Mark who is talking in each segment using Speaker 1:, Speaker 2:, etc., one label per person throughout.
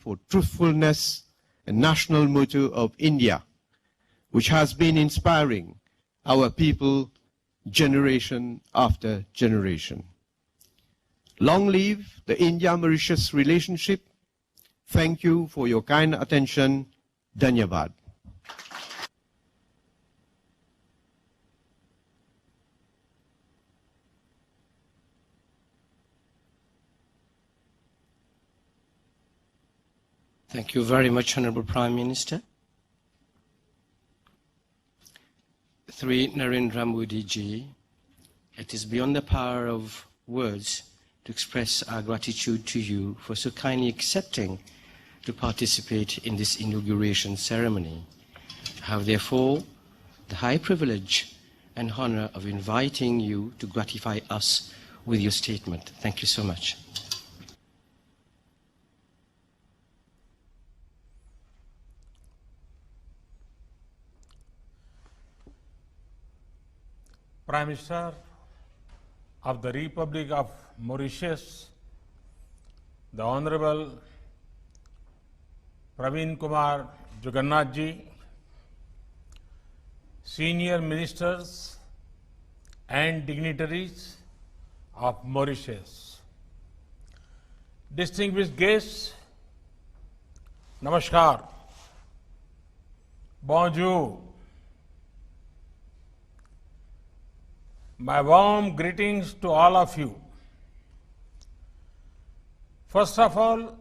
Speaker 1: for truthfulness and national motto of India, which has been inspiring our people generation after generation. Long live the India-Mauritius relationship. Thank you for your kind attention. Dhanyavad.
Speaker 2: Thank you very much, Honorable Prime Minister. Shri Narendra Modi ji, it is beyond the power of words to express our gratitude to you for so kindly accepting to participate in this inauguration ceremony. I have therefore the high privilege and honor of inviting you to gratify us with your statement. Thank you so much.
Speaker 3: Prime Minister of the Republic of Mauritius, the Honorable Praveen Kumar Jugannath ji, senior ministers and dignitaries of Mauritius, distinguished guests, Namaskar, Bonjour. My warm greetings to all of you. First of all,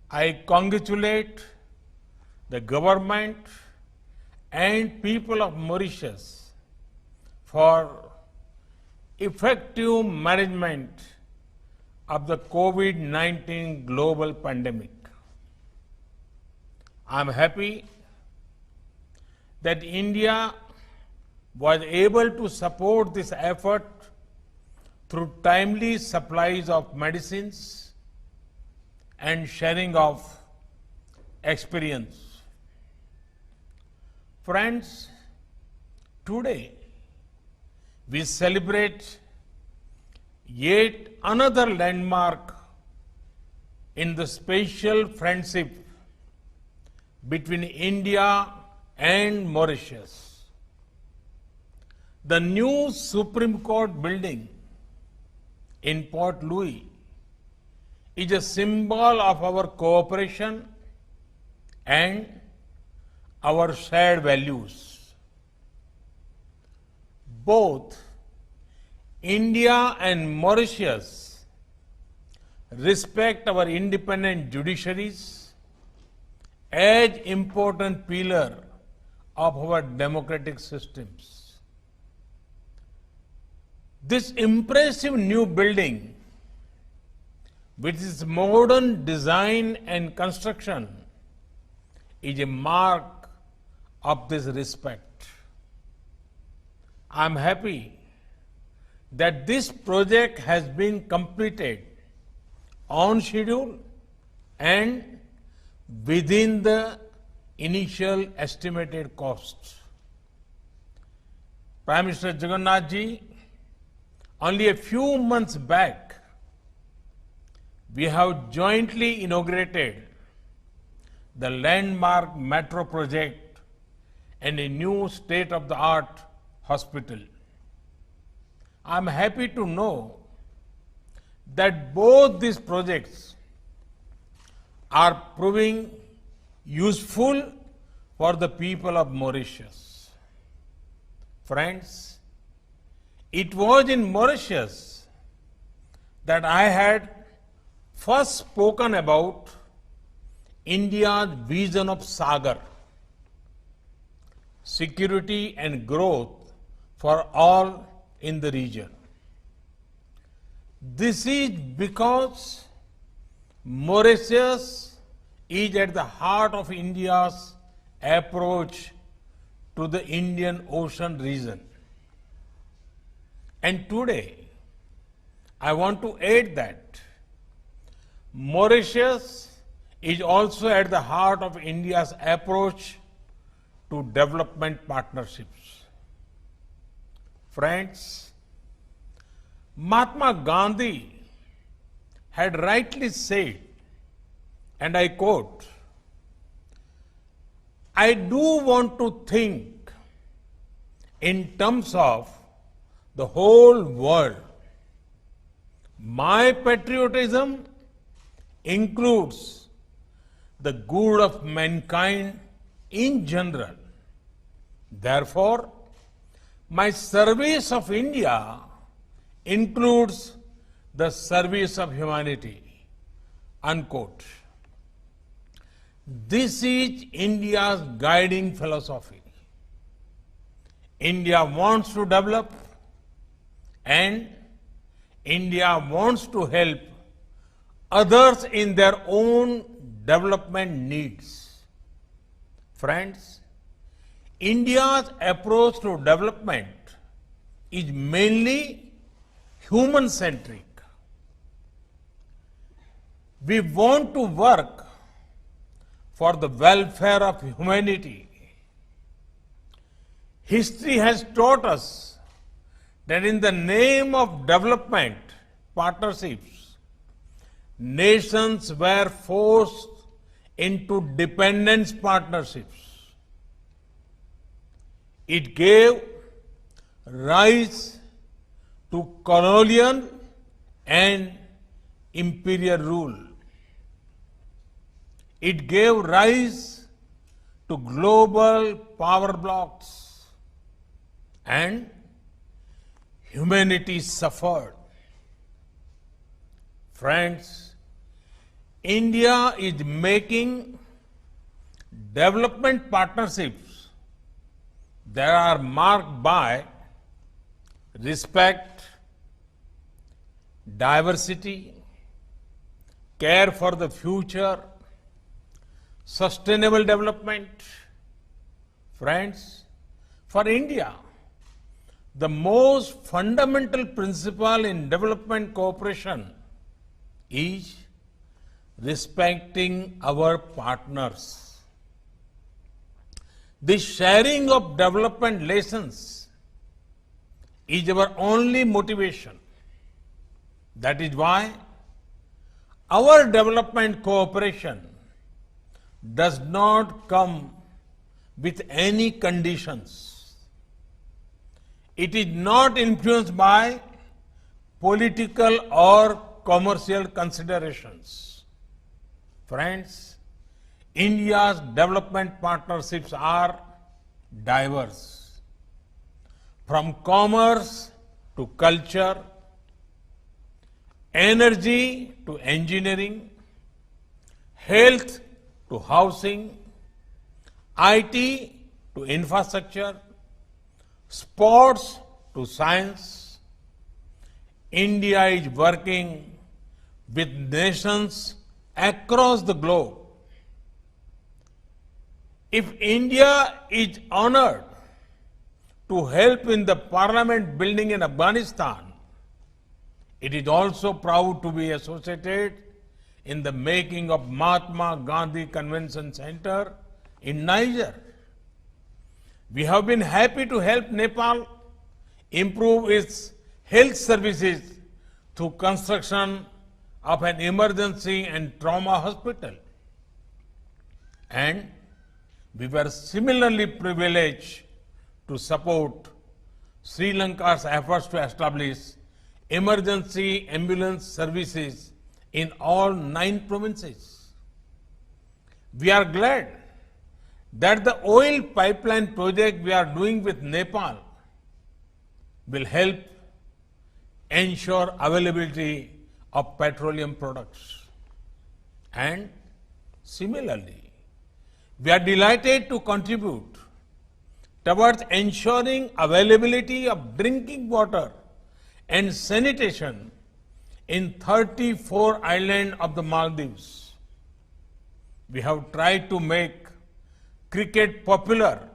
Speaker 3: I congratulate the government and people of Mauritius for effective management of the COVID-19 global pandemic. I am happy that India was able to support this effort through timely supplies of medicines and sharing of experience. Friends, today we celebrate yet another landmark in the special friendship between India and Mauritius. The new Supreme Court building in Port Louis is a symbol of our cooperation and our shared values. Both India and Mauritius respect our independent judiciaries as important pillar of our democratic systems. This impressive new building, with its modern design and construction, is a mark of this respect. I am happy that this project has been completed on schedule and within the initial estimated costs. Prime Minister Jagannath ji, only a few months back, we have jointly inaugurated the landmark metro project and a new state-of-the-art hospital. I am happy to know that both these projects are proving useful for the people of Mauritius. Friends, it was in Mauritius that I had first spoken about India's vision of Sagar, security and growth for all in the region. This is because Mauritius is at the heart of India's approach to the Indian Ocean region. And today, I want to add that Mauritius is also at the heart of India's approach to development partnerships. Friends, Mahatma Gandhi had rightly said and I quote, I do want to think in terms of the whole world. My patriotism includes the good of mankind in general. Therefore, my service of India includes the service of humanity. Unquote. This is India's guiding philosophy. India wants to develop and India wants to help others in their own development needs. Friends, India's approach to development is mainly human-centric. We want to work for the welfare of humanity. History has taught us that in the name of development partnerships, nations were forced into dependence partnerships. It gave rise to colonial and imperial rule. It gave rise to global power blocks, and humanity suffered. Friends, India is making development partnerships that are marked by respect, diversity, care for the future, sustainable development. Friends, for India, the most fundamental principle in development cooperation is respecting our partners. The sharing of development lessons is our only motivation. That is why our development cooperation does not come with any conditions. It is not influenced by political or commercial considerations. Friends, India's development partnerships are diverse. From commerce to culture, energy to engineering, health to housing, IT to infrastructure, sports to science. India is working with nations across the globe. If India is honored to help in the parliament building in Afghanistan, it is also proud to be associated in the making of Mahatma Gandhi Convention Center in Niger. We have been happy to help Nepal improve its health services through construction of an emergency and trauma hospital. And we were similarly privileged to support Sri Lanka's efforts to establish emergency ambulance services in all 9 provinces. We are glad that the oil pipeline project we are doing with Nepal will help ensure availability of petroleum products. And similarly, we are delighted to contribute towards ensuring availability of drinking water and sanitation in 34 islands of the Maldives. We have tried to make cricket popular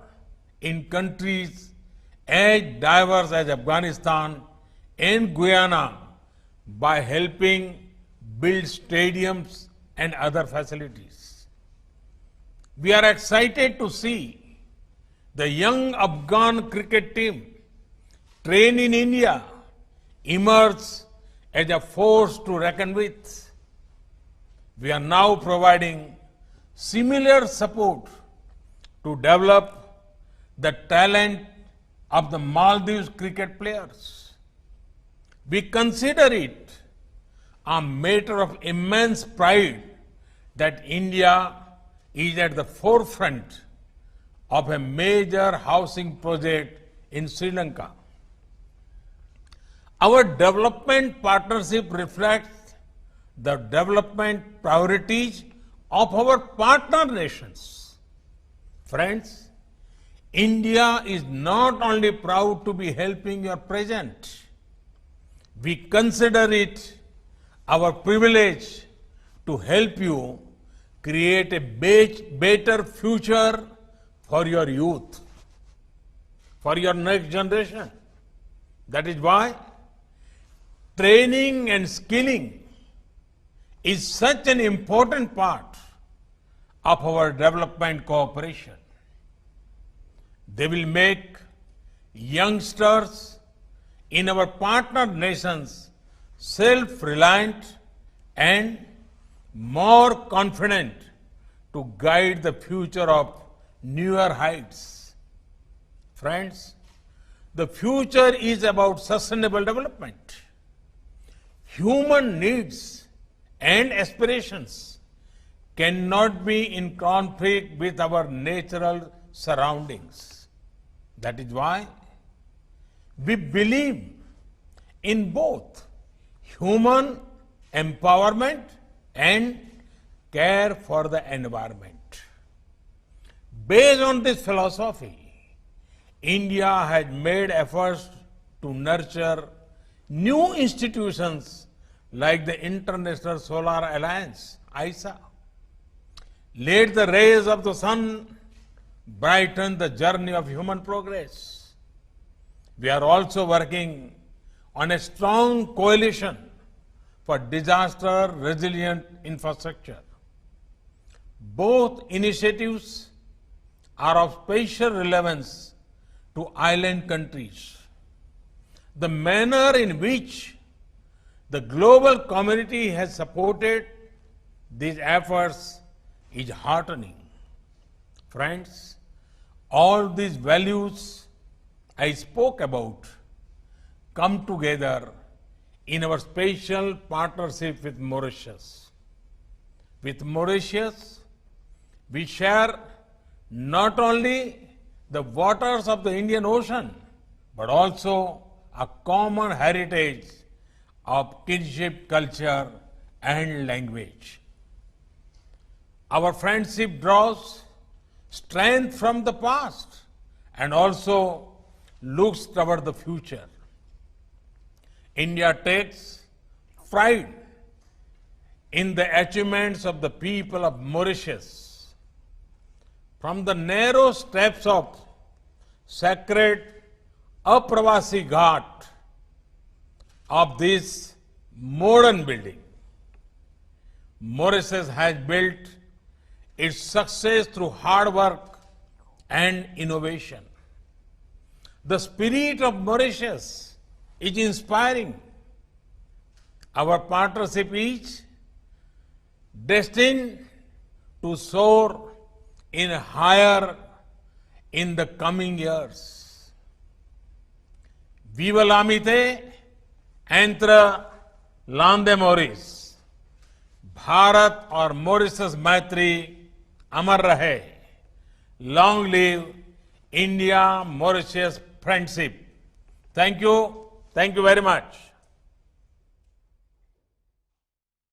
Speaker 3: in countries as diverse as Afghanistan and Guyana by helping build stadiums and other facilities. We are excited to see the young Afghan cricket team trained in India emerge as a force to reckon with. We are now providing similar support to develop the talent of the Maldives cricket players. We consider it a matter of immense pride that India is at the forefront of a major housing project in Sri Lanka. Our development partnership reflects the development priorities of our partner nations. Friends, India is not only proud to be helping your present, we consider it our privilege to help you create a better future for your youth, for your next generation. That is why training and skilling is such an important part of our development cooperation. They will make youngsters in our partner nations self-reliant and more confident to guide the future of newer heights. Friends, the future is about sustainable development. Human needs and aspirations cannot be in conflict with our natural surroundings. That is why we believe in both human empowerment and care for the environment. Based on this philosophy, India has made efforts to nurture new institutions like the International Solar Alliance, ISA. Let the rays of the sun brighten the journey of human progress. We are also working on a strong coalition for disaster-resilient infrastructure. Both initiatives are of special relevance to island countries. The manner in which the global community has supported these efforts is heartening. Friends, all these values I spoke about come together in our special partnership with Mauritius. With Mauritius, we share not only the waters of the Indian Ocean, but also a common heritage of kinship, culture, and language. Our friendship draws strength from the past and also looks toward the future. India takes pride in the achievements of the people of Mauritius. From the narrow steps of sacred Apravasi Ghat of this modern building, Mauritius has built its success through hard work and innovation. The spirit of Mauritius is inspiring. Our partnership is destined to soar in higher in the coming years. Viva l'amitié entre l'Inde et Maurice. Bharat और Mauritius मैत्री अमर रहे. Long live India Mauritius friendship. Thank you very much.